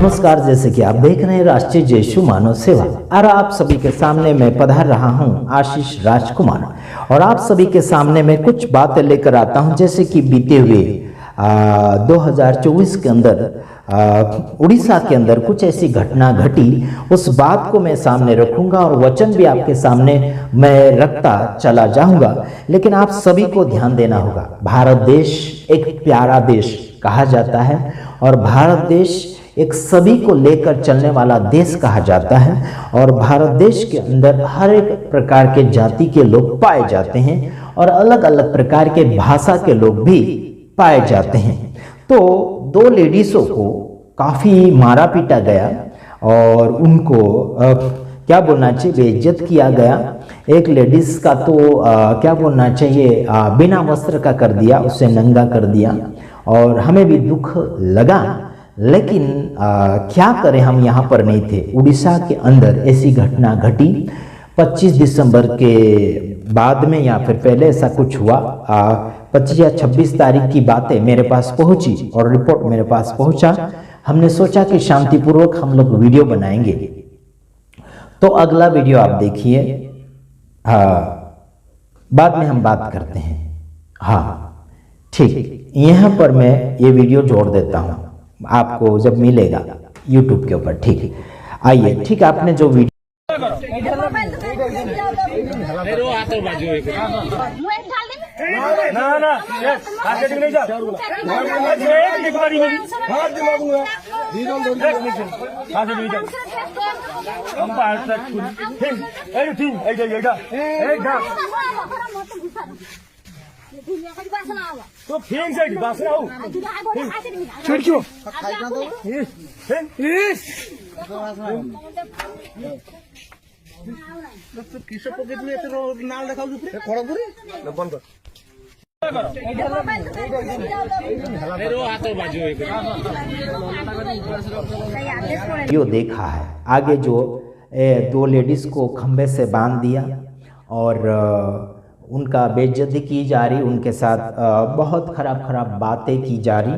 नमस्कार, जैसे कि आप देख रहे हैं राष्ट्रीय जयशु मानव सेवा और आप सभी के सामने मैं पधार रहा हूं आशीष राजकुमार और आप सभी के सामने मैं कुछ बातें लेकर आता हूं जैसे कि बीते हुए 2024 के अंदर उड़ीसा के अंदर कुछ ऐसी घटना घटी, उस बात को मैं सामने रखूंगा और वचन भी आपके सामने मैं रखता चला जाऊंगा। लेकिन आप सभी को ध्यान देना होगा, भारत देश एक प्यारा देश कहा जाता है और भारत देश एक सभी को लेकर चलने वाला देश कहा जाता है और भारत देश के अंदर हर एक प्रकार के जाति के लोग पाए जाते हैं और अलग अलग प्रकार के भाषा के लोग भी पाए जाते हैं। तो दो लेडीज़ों को काफ़ी मारा पीटा गया और उनको क्या बोलना चाहिए, बेइज्जत किया गया। एक लेडीज़ का तो क्या बोलना चाहिए, बिना वस्त्र का कर दिया, उसे नंगा कर दिया और हमें भी दुख लगा। लेकिन क्या करें, हम यहाँ पर नहीं थे। उड़ीसा के अंदर ऐसी घटना घटी 25 दिसंबर के बाद में या फिर पहले ऐसा कुछ हुआ। 25 या 26 तारीख की बातें मेरे पास पहुंची और रिपोर्ट मेरे पास पहुंचा। हमने सोचा कि शांतिपूर्वक हम लोग वीडियो बनाएंगे, तो अगला वीडियो आप देखिए, बाद में हम बात करते हैं। हाँ ठीक, यहाँ पर मैं ये वीडियो जोड़ देता हूँ आपको जब मिलेगा YouTube के ऊपर। ठीक, आइए। ठीक, आपने जो वीडियो तो फेंक से बस ना हो छोड़ क्यों तो किसे पॉकेट में तो नाल रखा दूसरे खड़ा पूरी न बंद कर वीडियो देखा है। आगे जो दो लेडीज को खंबे से बांध दिया और उनका बेइज्जती की जा रही, उनके साथ बहुत खराब बातें की जा रही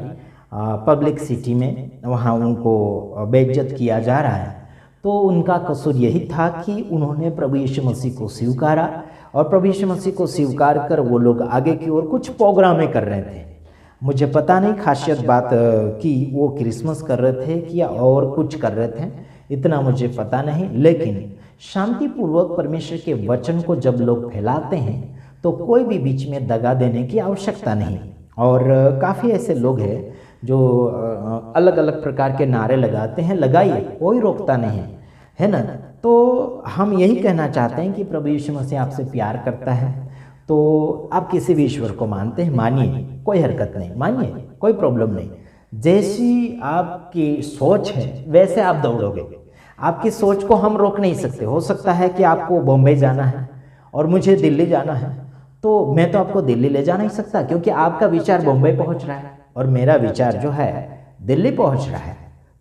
पब्लिक सिटी में, वहाँ उनको बेइज्जत किया जा रहा है। तो उनका कसूर यही था कि उन्होंने प्रभु यीशु मसीह को स्वीकारा और प्रभु यीशु मसीह को स्वीकार कर वो लोग आगे की ओर कुछ प्रोग्रामें कर रहे थे। मुझे पता नहीं खासियत बात कि वो क्रिसमस कर रहे थे कि या और कुछ कर रहे थे, इतना मुझे पता नहीं। लेकिन शांतिपूर्वक परमेश्वर के वचन को जब लोग फैलाते हैं तो कोई भी बीच में दगा देने की आवश्यकता नहीं। और काफ़ी ऐसे लोग हैं जो अलग अलग प्रकार के नारे लगाते हैं, लगाइए, कोई रोकता नहीं है ना। तो हम यही कहना चाहते हैं कि प्रभु यीशु मसीह आपसे प्यार करता है, तो आप किसी भी ईश्वर को मानते हैं, मानिए, कोई हरकत नहीं, मानिए, कोई प्रॉब्लम नहीं। जैसी आपकी सोच है वैसे आप दौड़ोगे। आपकी सोच को हम रोक नहीं सकते। हो सकता है कि आपको बॉम्बे जाना है और मुझे दिल्ली जाना है, तो मैं तो आपको दिल्ली ले जा नहीं सकता क्योंकि आपका विचार बॉम्बे पहुंच रहा है और मेरा विचार जो है दिल्ली पहुंच रहा है।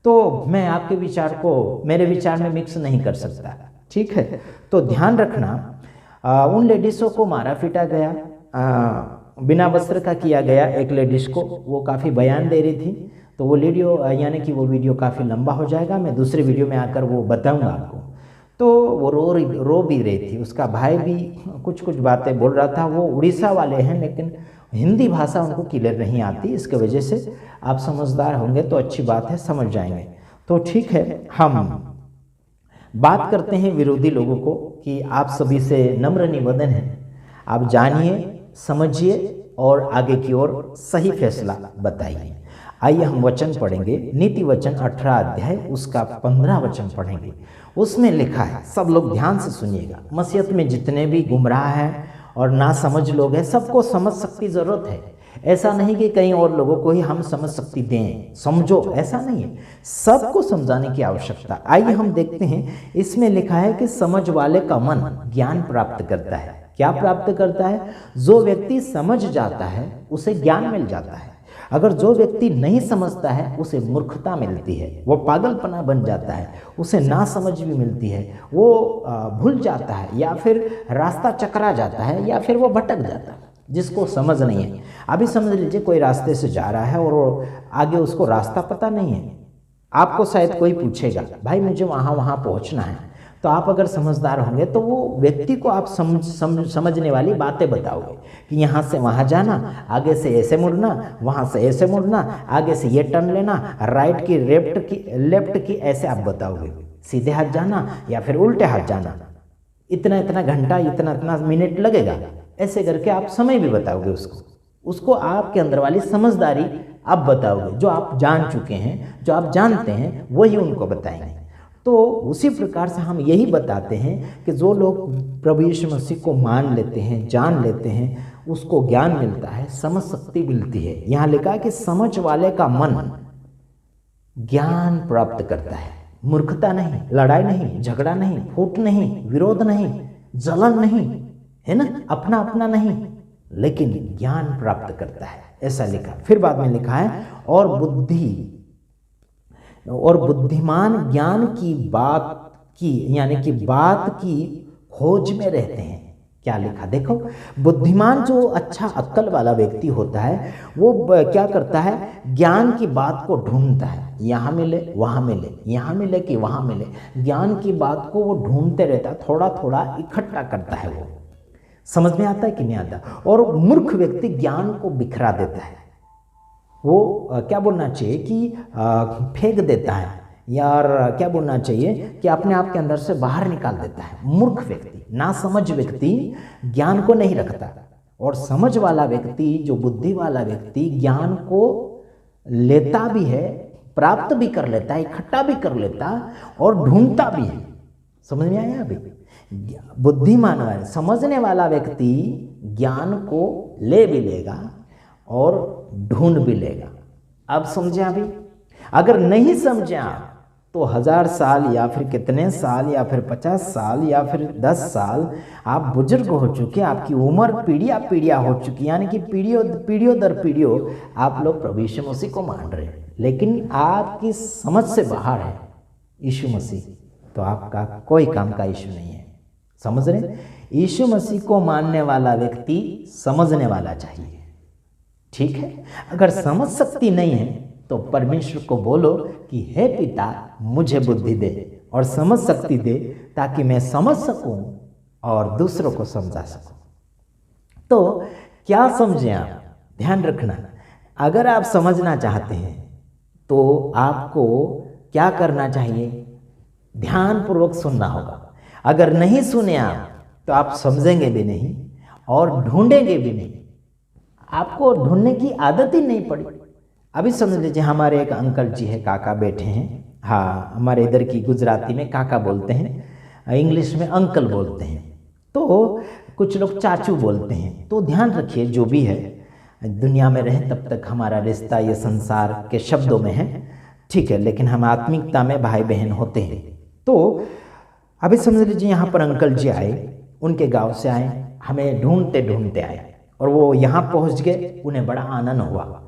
तो मैं आपके विचार को मेरे विचार में मिक्स नहीं कर सकता। ठीक है, तो ध्यान रखना। उन लेडीज़ों को मारा पीटा गया, बिना वस्त्र का किया गया। एक लेडीज़ को वो काफ़ी बयान दे रही थी, तो वो वीडियो यानी कि वो वीडियो काफ़ी लंबा हो जाएगा, मैं दूसरे वीडियो में आकर वो बताऊंगा आपको। तो वो रो भी रही थी, उसका भाई भी कुछ बातें बोल रहा था। वो उड़ीसा वाले हैं लेकिन हिंदी भाषा उनको क्लियर नहीं आती, इसके वजह से आप समझदार होंगे तो अच्छी बात है, समझ जाएंगे। तो ठीक है, हम बात करते हैं विरोधी लोगों को कि आप सभी से नम्र निवेदन है, आप जानिए, समझिए और आगे की ओर सही फैसला बताइए। आइए हम वचन पढ़ेंगे, नीति वचन 18 अध्याय उसका 15 वचन पढ़ेंगे। उसमें लिखा है, सब लोग ध्यान से सुनिएगा। मसीहत में जितने भी गुमराह हैं और ना समझ लोग हैं, सबको समझ सकती ज़रूरत है। ऐसा नहीं कि कहीं और लोगों को ही हम समझ सकती दें, समझो, ऐसा नहीं है, सबको समझाने की आवश्यकता। आइए हम देखते हैं, इसमें लिखा है कि समझ वाले का मन ज्ञान प्राप्त करता है। क्या प्राप्त करता है? जो व्यक्ति समझ जाता है उसे ज्ञान मिल जाता है। अगर जो व्यक्ति नहीं समझता है उसे मूर्खता मिलती है, वो पागलपना बन जाता है, उसे ना समझ भी मिलती है, वो भूल जाता है या फिर रास्ता चकरा जाता है या फिर वो भटक जाता है, जिसको समझ नहीं है। अभी समझ लीजिए कोई रास्ते से जा रहा है और आगे उसको रास्ता पता नहीं है, आपको शायद कोई पूछेगा भाई मुझे वहाँ वहाँ पहुँचना है, तो आप अगर समझदार होंगे तो वो व्यक्ति को आप समझने वाली बातें बताओगे कि यहाँ से वहाँ जाना, आगे से ऐसे मुड़ना, वहाँ से ऐसे मुड़ना, आगे से ये टर्न लेना, राइट की लेफ्ट की ऐसे आप बताओगे, सीधे हाथ जाना या फिर उल्टे हाथ जाना, इतना इतना घंटा इतना इतना मिनट लगेगा, ऐसे करके आप समय भी बताओगे उसको आपके अंदर वाली समझदारी आप बताओगे। जो आप जान चुके हैं, जो आप जानते हैं, वही उनको बताएंगे। तो उसी प्रकार से हम यही बताते हैं कि जो लोग प्रभु यीशु मसीह को मान लेते हैं, जान लेते हैं, उसको ज्ञान मिलता है, समझ शक्ति मिलती है। यहाँ लिखा है कि समझ वाले का मन ज्ञान प्राप्त करता है, मूर्खता नहीं, लड़ाई नहीं, झगड़ा नहीं, फूट नहीं, विरोध नहीं, जलन नहीं, है ना, अपना अपना नहीं, लेकिन ज्ञान प्राप्त करता है, ऐसा लिखा। फिर बाद में लिखा है और बुद्धिमान ज्ञान की बात की, यानी कि बात की खोज में रहते हैं। क्या लिखा देखो, बुद्धिमान जो अच्छा अक्ल वाला व्यक्ति होता है वो क्या करता है, ज्ञान की बात को ढूंढता है, यहाँ मिले वहाँ मिले, यहाँ मिले कि वहाँ मिले, ज्ञान की बात को वो ढूंढते रहता है, थोड़ा थोड़ा इकट्ठा करता है। वो समझ में आता है कि नहीं आता। और मूर्ख व्यक्ति ज्ञान को बिखरा देता है, वो क्या बोलना चाहिए कि फेंक देता है, यार क्या बोलना चाहिए कि अपने आप के अंदर से बाहर निकाल देता है। मूर्ख व्यक्ति, ना समझ व्यक्ति ज्ञान को नहीं रखता, और समझ वाला व्यक्ति, जो बुद्धि वाला व्यक्ति ज्ञान को लेता भी है, प्राप्त भी कर लेता है, इकट्ठा भी कर लेता और ढूंढता भी है। समझ में आया अभी। बुद्धिमान वाला, समझने वाला व्यक्ति ज्ञान को ले भी लेगा और ढूंढ भी लेगा। अब समझे अभी। अगर नहीं समझे आप तो 1000 साल या फिर कितने साल या फिर 50 साल या फिर 10 साल आप बुजुर्ग हो चुके, आपकी उम्र पीढ़ियाँ हो चुकी, यानी कि पीढ़ियों दर पीढ़ियों आप लोग प्रभु यीशु मसीह को मान रहे हैं, लेकिन आपकी समझ से बाहर है यीशु मसीह, तो आपका कोई काम का इशू नहीं है। समझ रहे। यीशु मसीह को मानने वाला व्यक्ति समझने वाला चाहिए, ठीक है। अगर समझ सकती नहीं है तो परमेश्वर को बोलो कि हे पिता मुझे बुद्धि दे और समझ शक्ति दे, ताकि मैं समझ सकूं और दूसरों को समझा सकूं। तो क्या समझें आप, ध्यान रखना। अगर आप समझना चाहते हैं तो आपको क्या करना चाहिए, ध्यानपूर्वक सुनना होगा। अगर नहीं सुने आप तो आप समझेंगे भी नहीं और ढूंढेंगे भी नहीं, आपको ढूंढने की आदत ही नहीं पड़ी। अभी समझ लीजिए हमारे एक अंकल जी है, काका बैठे हैं, हाँ हमारे इधर की गुजराती में काका बोलते हैं, इंग्लिश में अंकल बोलते हैं, तो कुछ लोग चाचू बोलते हैं। तो ध्यान रखिए, जो भी है दुनिया में रहे तब तक हमारा रिश्ता ये संसार के शब्दों में है, ठीक है, लेकिन हम आत्मिकता में भाई बहन होते हैं। तो अभी समझ लीजिए यहाँ पर अंकल जी आए, उनके गांव से आए, हमें ढूंढते ढूंढते आए और वो यहाँ पहुँच गए, उन्हें बड़ा आनंद हुआ,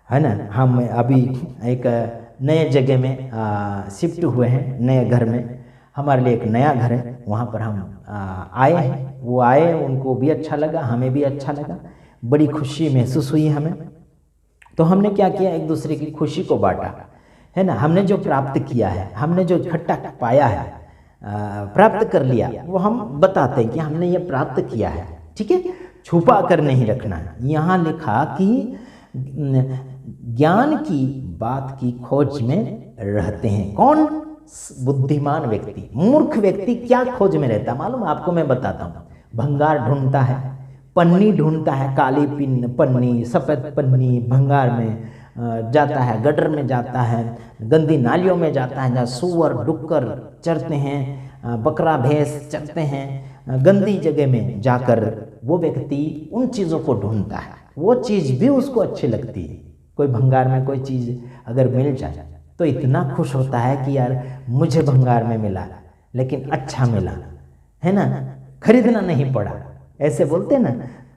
है ना। हम अभी एक नए जगह में शिफ्ट हुए हैं, नए घर में, हमारे लिए एक नया घर है, वहाँ पर हम आए हैं। वो आए, उनको भी अच्छा लगा, हमें भी अच्छा लगा, बड़ी खुशी महसूस हुई हमें। तो हमने क्या किया, एक दूसरे की खुशी को बांटा, है ना। हमने जो प्राप्त किया है, हमने जो इकट्ठा पाया है, प्राप्त कर लिया, वो हम बताते हैं कि हमने ये प्राप्त किया है, ठीक है, छुपा कर नहीं रखना है। यहाँ लिखा कि ज्ञान की बात की खोज में रहते हैं। कौन? बुद्धिमान व्यक्ति। मूर्ख व्यक्ति क्या खोज में रहता है मालूम आपको, मैं बताता हूँ। भंगार ढूंढता है, पन्नी ढूंढता है, काली पन्नी, सफ़ेद पन्नी, भंगार में जाता है, गटर में जाता है, गंदी नालियों में जाता है, जहाँ सूअर डुक्कर चरते हैं, बकरा भैंस चरते हैं, गंदी जगह में जाकर वो व्यक्ति उन चीज़ों को ढूंढता है। वो चीज़ भी उसको अच्छी लगती है। कोई भंगार में कोई चीज़ अगर मिल जाए तो इतना खुश होता है कि यार मुझे भंगार में मिला, लेकिन अच्छा मिला, है ना, खरीदना नहीं पड़ा, ऐसे बोलते ना।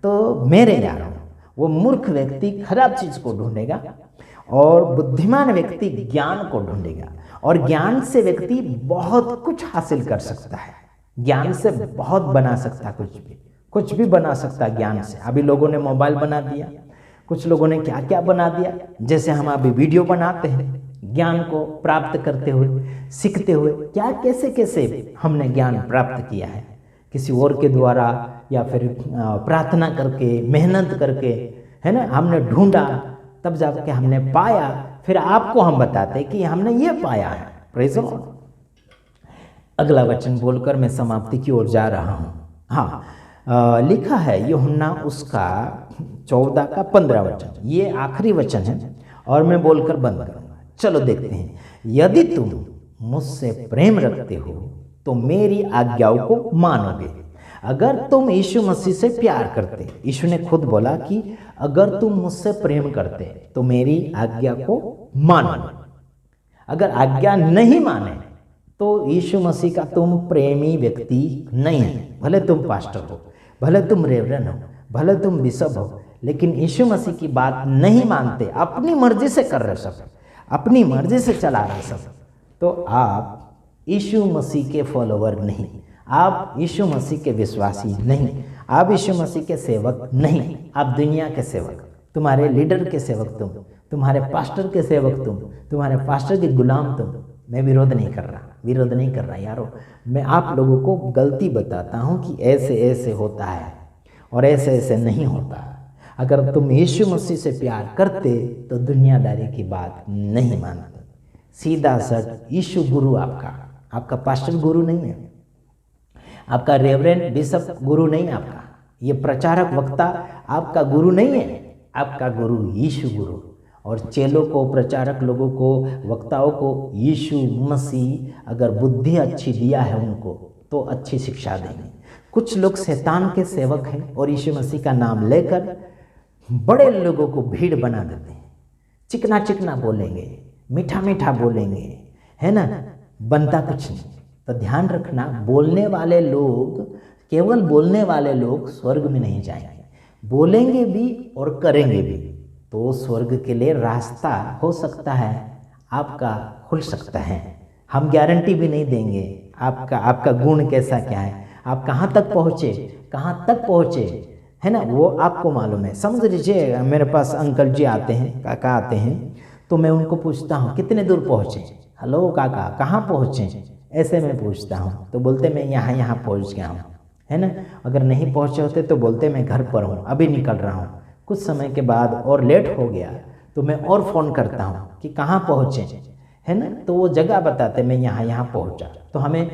तो मेरे यारों, वो मूर्ख व्यक्ति खराब चीज़ को ढूंढेगा और बुद्धिमान व्यक्ति ज्ञान को ढूंढेगा, और ज्ञान से व्यक्ति बहुत कुछ हासिल कर सकता है। ज्ञान से बहुत बना सकता है, कुछ भी बना सकता है ज्ञान से। अभी लोगों ने मोबाइल बना दिया, कुछ लोगों ने क्या क्या बना दिया, जैसे हम अभी वीडियो बनाते हैं, ज्ञान को प्राप्त करते हुए, सीखते हुए, क्या कैसे कैसे हमने ज्ञान प्राप्त किया है, किसी और के द्वारा या फिर प्रार्थना करके, मेहनत करके, है ना, हमने ढूंढा, तब जाके हमने पाया, फिर आपको हम बताते कि हमने ये पाया है। Praise the Lord. अगला वचन बोलकर मैं समाप्ति की ओर जा रहा हूँ। हाँ, लिखा है यूहन्ना उसका 14 का 15 वचन, ये आखिरी वचन है और मैं बोलकर बंद करूँगा। चलो देखते हैं। यदि तुम मुझसे प्रेम रखते हो तो मेरी आज्ञाओं को मानोगे। अगर तुम यीशु मसीह से प्यार करते, यीशु ने खुद बोला कि अगर तुम मुझसे प्रेम करते तो मेरी आज्ञा को मानो। अगर आज्ञा नहीं माने तो यीशु मसीह का तुम प्रेमी व्यक्ति नहीं है। भले तुम पास्टर हो, भले तुम रेवरेंड हो, भले तुम बिशप हो, लेकिन यीशु मसीह की बात नहीं मानते, अपनी मर्जी से कर रहे सब, अपनी मर्जी से चला रहे सब, तो आप यीशु मसीह के फॉलोवर नहीं, आप यीशु मसीह के विश्वासी नहीं, आप यीशु मसीह के सेवक नहीं, आप दुनिया के सेवक, तुम्हारे लीडर के सेवक तुम, तुम्हारे पास्टर के सेवक तुम, तुम्हारे पास्टर के गुलाम तुम। मैं विरोध नहीं कर रहा यारो, मैं आप लोगों को गलती बताता हूँ कि ऐसे ऐसे होता है और ऐसे ऐसे नहीं होता। अगर तुम यीशु मसीह से प्यार करते तो दुनियादारी की बात नहीं मानते। सीधा सच यीशु गुरु आपका पास्टर गुरु नहीं है, आपका रेवरेंड बिशप गुरु नहीं, आपका ये प्रचारक वक्ता आपका गुरु नहीं है, आपका गुरु यीशु गुरु। और चेलों को, प्रचारक लोगों को, वक्ताओं को यीशु मसीह अगर बुद्धि अच्छी दिया है उनको तो अच्छी शिक्षा देंगे। कुछ लोग शैतान के सेवक हैं और यीशु मसीह का नाम लेकर बड़े लोगों को भीड़ बना देते हैं, चिकना चिकना बोलेंगे, मीठा मीठा बोलेंगे, है ना, बनता कुछ नहीं। तो ध्यान रखना, बोलने वाले लोग, केवल बोलने वाले लोग स्वर्ग में नहीं जाएंगे, बोलेंगे भी और करेंगे भी तो स्वर्ग के लिए रास्ता हो सकता है आपका खुल सकता है। हम गारंटी भी नहीं देंगे आपका गुण कैसा क्या है, आप कहाँ तक पहुँचे, है ना, वो आपको मालूम है। समझ लीजिए, मेरे पास अंकल जी आते हैं, काका आते हैं, तो मैं उनको पूछता हूँ कितने दूर पहुँचे, हेलो काका कहाँ पहुँचे, ऐसे मैं पूछता हूँ, तो बोलते मैं यहाँ पहुँच गया हूँ, है ना। अगर नहीं पहुँचे होते तो बोलते मैं घर पर हूँ, अभी निकल रहा हूँ। कुछ समय के बाद और लेट हो गया तो मैं और फ़ोन करता हूँ कि कहाँ पहुँचे, है ना, तो वो जगह बताते मैं यहाँ पहुँचा। तो हमें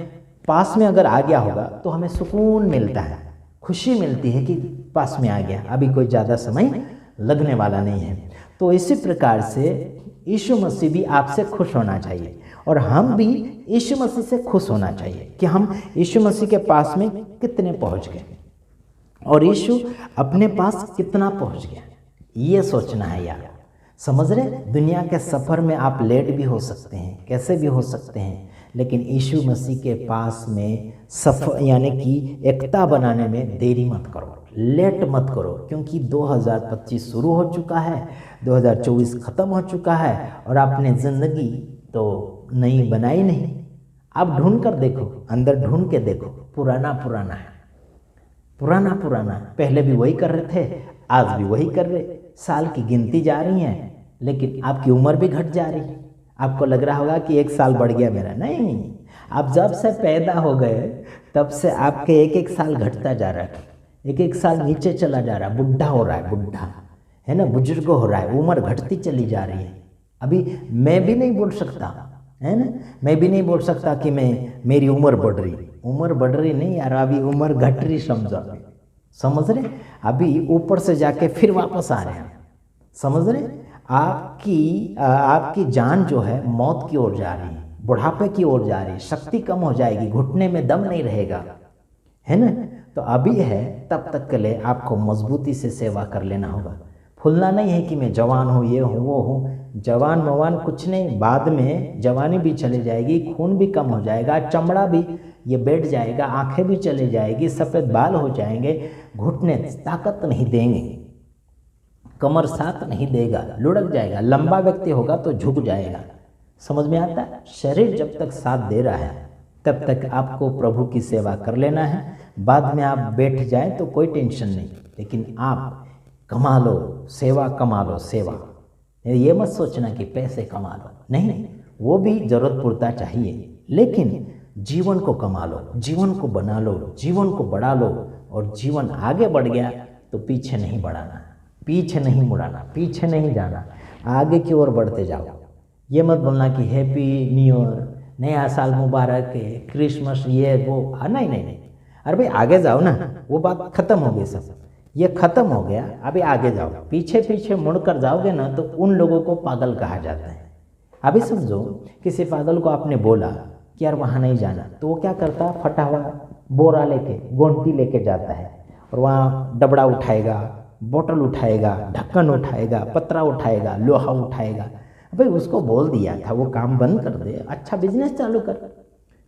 पास में अगर आ गया होगा तो हमें सुकून मिलता है, खुशी मिलती है कि पास में आ गया, अभी कोई ज़्यादा समय लगने वाला नहीं है। तो इसी प्रकार से यीशु मसीह भी आपसे खुश होना चाहिए और हम भी यीशु मसीह से खुश होना चाहिए कि हम यीशु मसीह के पास में कितने पहुँच गए और यीशु अपने पास कितना पहुंच गया, ये सोचना है यार। समझ रहे, दुनिया के सफ़र में आप लेट भी हो सकते हैं, कैसे भी हो सकते हैं, लेकिन यीशु मसीह के पास में सफ़र यानी कि एकता बनाने में देरी मत करो, लेट मत करो, क्योंकि 2025 शुरू हो चुका है, 2024 ख़त्म हो चुका है और आपने ज़िंदगी तो नई बनाई नहीं। आप ढूंढ कर देखो, अंदर ढूंढ के देखो, पुराना है, पुराना, पहले भी वही कर रहे थे, आज भी वही कर रहे, साल की गिनती जा रही है, लेकिन आपकी उम्र भी घट जा रही है। आपको लग रहा होगा कि 1 साल बढ़ गया मेरा, नहीं, आप जब से पैदा हो गए तब से आपके एक साल घटता जा रहा है, एक साल नीचे चला जा रहा है, बुढ़ा हो रहा है ना, बुजुर्ग हो रहा है, उम्र घटती चली जा रही है। अभी मैं भी नहीं बोल सकता, है ना, मैं भी नहीं बोल सकता कि मेरी उम्र बढ़ रही नहीं यार, अभी उम्र घट रही, समझ रहे, अभी ऊपर से जाके फिर वापस आ रहे हैं, समझ रहे, आपकी जान जो है मौत की ओर जा रही है, बुढ़ापे की ओर जा रही है, शक्ति कम हो जाएगी, घुटने में दम नहीं रहेगा, है ना। तो अभी है, तब तक के लिए आपको मजबूती से सेवा कर लेना होगा। फूलना नहीं है कि मैं जवान हूँ, ये हूँ वो हूँ, जवान मवान कुछ नहीं, बाद में जवानी भी चली जाएगी, खून भी कम हो जाएगा, चमड़ा भी ये बैठ जाएगा, आंखें भी चली जाएगी, सफ़ेद बाल हो जाएंगे, घुटने ताकत नहीं देंगे, कमर साथ नहीं देगा, लुढ़क जाएगा, लंबा व्यक्ति होगा तो झुक जाएगा। समझ में आता है, शरीर जब तक साथ दे रहा है तब तक आपको प्रभु की सेवा कर लेना है। बाद में आप बैठ जाएं तो कोई टेंशन नहीं, लेकिन आप कमा लो सेवा, ये मत सोचना कि पैसे कमा लो, नहीं, वो भी ज़रूरत पूरता चाहिए, लेकिन जीवन को कमा लो, जीवन को बना लो, जीवन को बढ़ा लो। और जीवन आगे बढ़ गया तो पीछे नहीं बढ़ाना, पीछे नहीं मुड़ाना, पीछे नहीं जाना, आगे की ओर बढ़ते जाओ। ये मत बोलना कि हैप्पी न्यू ईयर, नया साल मुबारक है, क्रिसमस, ये वो, नहीं नहीं नहीं, अरे भाई आगे जाओ ना, वो बात खत्म हो गई, सब ये खत्म हो गया, अभी आगे जाओ। पीछे पीछे मुड़कर जाओगे ना तो उन लोगों को पागल कहा जाता है। अभी समझो किसी पागल को आपने बोला कि यार वहाँ नहीं जाना, तो वो क्या करता, फटा हुआ बोरा लेके, गोंटी लेके जाता है और वहाँ डबड़ा उठाएगा, बोतल उठाएगा, ढक्कन उठाएगा, पतरा उठाएगा, लोहा उठाएगा। भाई उसको बोल दिया था वो काम बंद कर दे, अच्छा बिजनेस चालू कर,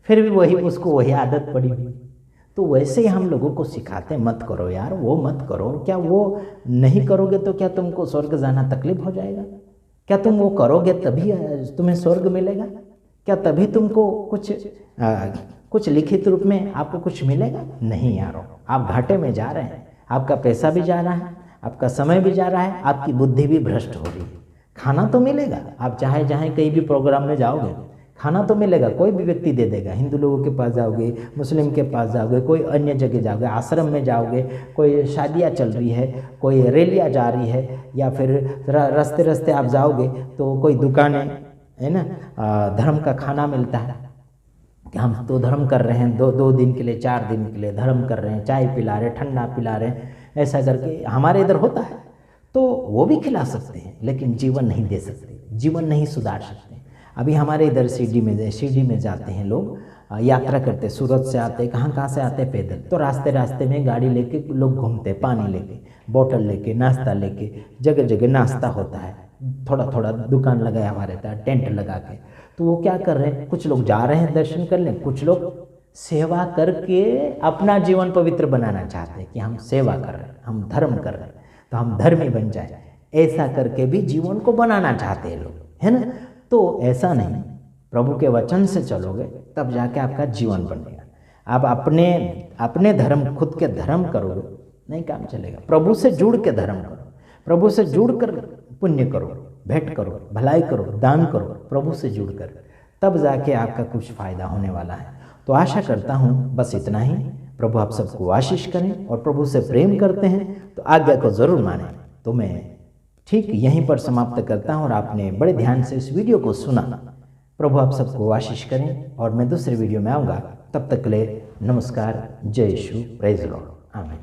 फिर भी वही उसको वही आदत पड़ी हुई। तो वैसे ही हम लोगों को सिखाते, मत करो यार, वो मत करो। क्या वो नहीं करोगे तो क्या तुमको स्वर्ग जाना तकलीफ हो जाएगा? क्या तुम वो करोगे तभी तुम्हें स्वर्ग मिलेगा? क्या तभी तुमको कुछ लिखित रूप में आपको कुछ मिलेगा? नहीं यारो, आप घाटे में जा रहे हैं, आपका पैसा भी जा रहा है, आपका समय भी जा रहा है, आपकी बुद्धि भी भ्रष्ट हो रही है। खाना तो मिलेगा, आप चाहे जहाँ कहीं भी प्रोग्राम में जाओगे खाना तो मिलेगा, कोई भी व्यक्ति दे देगा। हिंदू लोगों के पास जाओगे, मुस्लिम के पास जाओगे, कोई अन्य जगह जाओगे, आश्रम में जाओगे, कोई शादियाँ चल रही है, कोई रैलियाँ जा रही है, या फिर रास्ते रास्ते आप जाओगे तो कोई दुकानें है ना, धर्म का खाना मिलता है कि हम तो धर्म कर रहे हैं, दो दिन के लिए, 4 दिन के लिए धर्म कर रहे हैं, चाय पिला रहे, ठंडा पिला रहे, ऐसा करके हमारे इधर होता है। तो वो भी खिला सकते हैं, लेकिन जीवन नहीं दे सकते, जीवन नहीं सुधार सकते। अभी हमारे इधर शिरडी में जाते हैं लोग, यात्रा करते, सूरत से आते, कहाँ से आते, पैदल। तो रास्ते रास्ते में गाड़ी लेके लोग घूमते, पानी लेके, बोतल लेके, नाश्ता लेके, जगह जगह नाश्ता होता है, थोड़ा थोड़ा दुकान लगाया हुआ रहता है, टेंट लगा के। तो वो क्या कर रहे हैं, कुछ लोग जा रहे हैं दर्शन करने, कुछ लोग सेवा करके अपना जीवन पवित्र बनाना चाहते हैं कि हम सेवा कर रहे हैं, हम धर्म कर रहे हैं तो हम धर्मी बन जाए, ऐसा करके भी जीवन को बनाना चाहते हैं लोग, है ना। तो ऐसा नहीं, प्रभु के वचन से चलोगे तब जाके आपका जीवन बनेगा। आप अपने धर्म, खुद के धर्म करोगे नहीं काम चलेगा। प्रभु से जुड़ के धर्म करो, प्रभु से जुड़कर पुण्य करो, भेंट करो, भलाई करो, दान करो, प्रभु से जुड़कर, तब जाके आपका कुछ फ़ायदा होने वाला है। तो आशा करता हूँ बस इतना ही। प्रभु आप सबको आशीष करें, और प्रभु से प्रेम करते हैं तो आज्ञा को ज़रूर मानें। तो मैं ठीक यहीं पर समाप्त करता हूँ, और आपने बड़े ध्यान से इस वीडियो को सुना। प्रभु आप सबको आशीष करें, और मैं दूसरे वीडियो में आऊँगा। तब तक के लिए नमस्कार, जय यीशु, प्रेज़ द लॉर्ड, आमीन।